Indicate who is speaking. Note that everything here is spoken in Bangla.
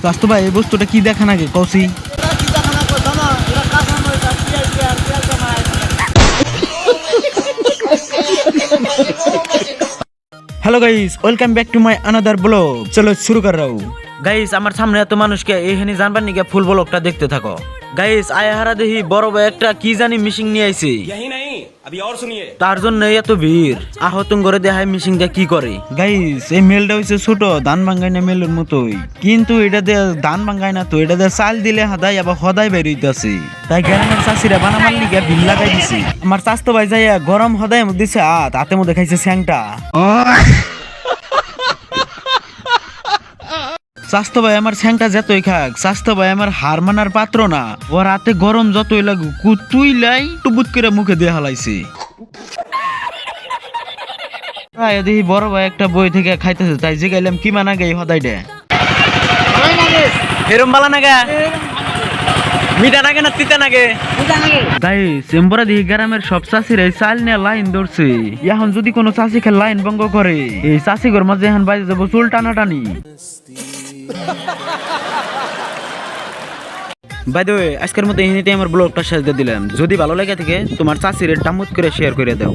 Speaker 1: স্বাস্থ্য ভাই এই বস্তুটা কি দেখা নাকি কৌশি? Hello guys welcome back to my another blog. चलो शुरू कर रहा हूँ। গাইস আমার সামনে এত মানুষকে এইখানে জানবার নিকে ফুল ব্লগটা দেখতে থাকো। গাইস আয়াহারা দেখি বড় ভাই একটা কি জানি মিশিং নিয়ে আইছে।
Speaker 2: यही नहीं अभी और सुनिए।
Speaker 1: তার জন্য এত ভিড়। আহতং করে দেখায় মিশিংটা কি করে। গাইস এই মেলটা হইছে ছোট ধান ভাঙ্গাই না মেলের মতোই, কিন্তু এটা দিয়ে ধান ভাঙ্গাই না তো, এটা দিয়ে চাল দিলে হাদাই আবার হদাই বের হইতাছে। তাই গ্রামের চাষিরা বানামার লিগে বিল লাগাই দিছে। আমার চাস্তো ভাই যাইয়া গরম হদাই মধ্যে দিছে হাতে মধ্যে খাইছে স্যাংটা। স্বাস্থ্য ভাই আমার স্যাংটা যতই খাক, স্বাস্থ্য ভাই আমার হার মানার পাত্র না। ও রাতে গরম যতই লাগু কুতুইলাই টুবুত করে মুখে দিয়ে হালাইছে। দেখি বড় ভাই একটা বই থেকে খাইতেছে, তাই যে গাইলাম কি মানা গাই হদাই দে এরম বালা নাগা মিঠা নাগে না তিতা নাগে। তাই চেম্বরা দিকে গ্রামের সব চাষিরা চাল নিয়ে লাইন ধরছে। এখন যদি কোনো চাষি খেলে লাইন ভঙ্গ করে, এই চাষি ঘর মাঝে এখন বাইরে যাবো চুল টানাটানি। বাই দ্য ওয়ে আজকের মতো এখানেই আমার ব্লগটা শেষ দিয়ে দিলাম। যদি ভালো লাগে থাকে তোমার চাষির ডামুত করে শেয়ার করে দাও।